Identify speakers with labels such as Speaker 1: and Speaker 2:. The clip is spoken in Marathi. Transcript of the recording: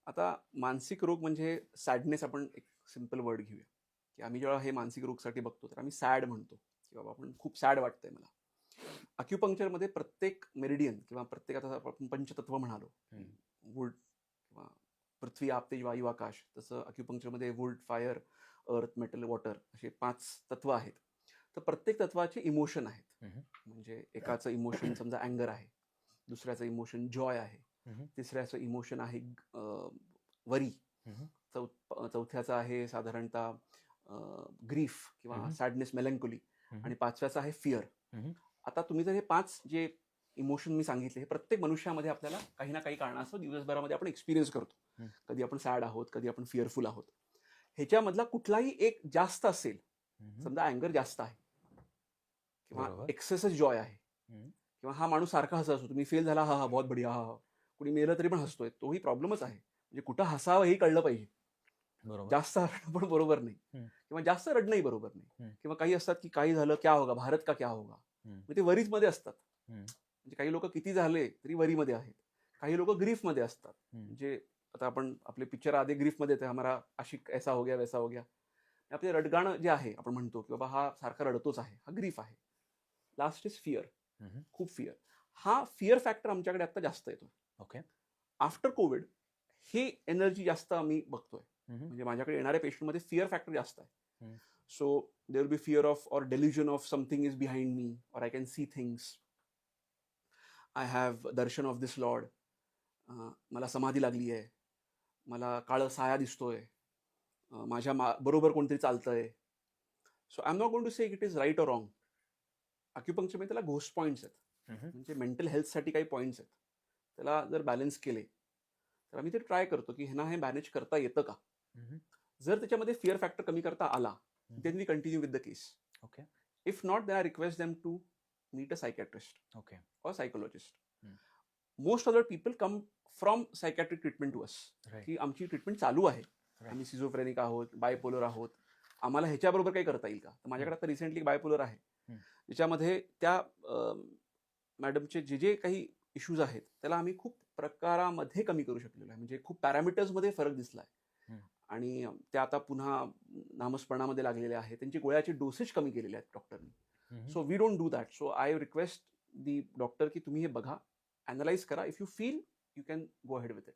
Speaker 1: आता मानसिक रोग म्हणजे सॅडनेस, आपण एक सिम्पल वर्ड घेऊया, की आम्ही जेव्हा हे मानसिक रोगसाठी बघतो तर आम्ही सॅड म्हणतो, की बाबा आपण खूप सॅड वाटतंय मला. अक्युपंक्चरमध्ये प्रत्येक मेरिडियन किंवा प्रत्येक, आता आपण पंचतत्व म्हणालो, वूड किंवा पृथ्वी, आप, तेज, वायू, आकाश, तसं अक्युपंक्चरमध्ये वूड, फायर, अर्थ, मेटल, वॉटर असे 5 तत्व आहेत. तर प्रत्येक तत्वाचे इमोशन आहेत. म्हणजे एकाचं इमोशन समजा अँगर आहे, दुसऱ्याचं इमोशन जॉय आहे, तिसऱ्याचं इमोशन आहे वरी, चौथ्याचं आहे साधारणतः ग्रीफ किंवा सॅडनेस, मेलंकोली, आणि पाचव्याचं आहे फिअर. आता तुम्ही जर हे 5 जे इमोशन मी सांगितले, हे प्रत्येक मनुष्यामध्ये आपल्याला काही ना काही कारणास्तव दिवसभरामध्ये आपण एक्सपिरियन्स करतो. कधी आपण सॅड आहोत, कधी आपण फिअरफुल आहोत. ह्याच्यामधला कुठलाही एक जास्त असेल, समजा अँगर जास्त आहे किंवा एक्सेसच जॉय आहे, किंवा हा माणूस सारखा हसत असतो, तुम्ही फेल झाला, हा हा बहुत बढिया, हा हा, कुणी मेलं तरी पण हसतोय, तोही प्रॉब्लेमच आहे. म्हणजे कुठं हसावं हेही कळलं पाहिजे. जास्त हसणं पण बरोबर नाही, किंवा जास्त रडणंही बरोबर नाही. किंवा काही असतात की काही झालं, क्या होगा, भारत का क्या होगा, म्हणजे ते वरीज मध्ये असतात. म्हणजे काही लोक किती झाले तरी वरीमध्ये आहेत, काही लोक ग्रीफ मध्ये असतात. म्हणजे आता आपण आपले पिक्चर आधी ग्रीफ मध्ये येते, हमारा आशिक ऐसा हो गया वैसा हो गया. आपले रडगाणं जे आहे, आपण म्हणतो की बाबा हा सारखा रडतोच आहे, हा ग्रीफ आहे. लास्ट इज फिअर, खूप फिअर. हा फिअर फॅक्टर आमच्याकडे आता जास्त येतो.
Speaker 2: ओके.
Speaker 1: आफ्टर कोविड हे एनर्जी जास्त आम्ही बघतोय. म्हणजे माझ्याकडे येणाऱ्या पेशंटमध्ये फिअर फॅक्टर जास्त आहे. So there will be fear of or delusion of something is behind me, or I can see things. I have darshan of this lord. मला समाधी लागली आहे, मला काळं साया दिसतोय, माझ्या बरोबर कोणतरी चालतंय. So I am not going to say it is right or wrong. अक्युपंक्चरमध्ये त्याला घोस्ट पॉईंट्स आहेत, म्हणजे मेंटल हेल्थसाठी काही पॉईंट्स आहेत. त्याला जर बॅलन्स केले तर आम्ही ते ट्राय करतो की ह्यांना हे मॅनेज करता येतं का. जर त्याच्यामध्ये फिअर फॅक्टर कमी करता आला, then we continue with the case.
Speaker 2: Okay.
Speaker 1: If not, then I request them to meet a psychiatrist
Speaker 2: okay.
Speaker 1: Or psychologist. Most of the people come from psychiatric treatment to us, की आमची ट्रीटमेंट चालू आहे, आम्ही सिझोफ्रेनिक आहोत, बायपोलर आहोत, आम्हाला ह्याच्याबरोबर काही करता येईल का. तर माझ्याकडे आता रिसेंटली बायपोलर आहे, ज्याच्यामध्ये त्या मॅडमचे जे जे काही इश्यूज आहेत त्याला आम्ही खूप प्रकारामध्ये कमी करू शकलेलो आहे. म्हणजे खूप पॅरामीटर्समध्ये फरक दिसला आहे, आणि त्या आता पुन्हा नामस्मरणामध्ये लागलेले आहेत. त्यांची गोळ्याचे डोसेज कमी केलेले आहेत डॉक्टरनी. So we don't do that. So I request the doctor की तुम्ही हे बघा, अनालाइज करा. If you feel, you can go ahead with it.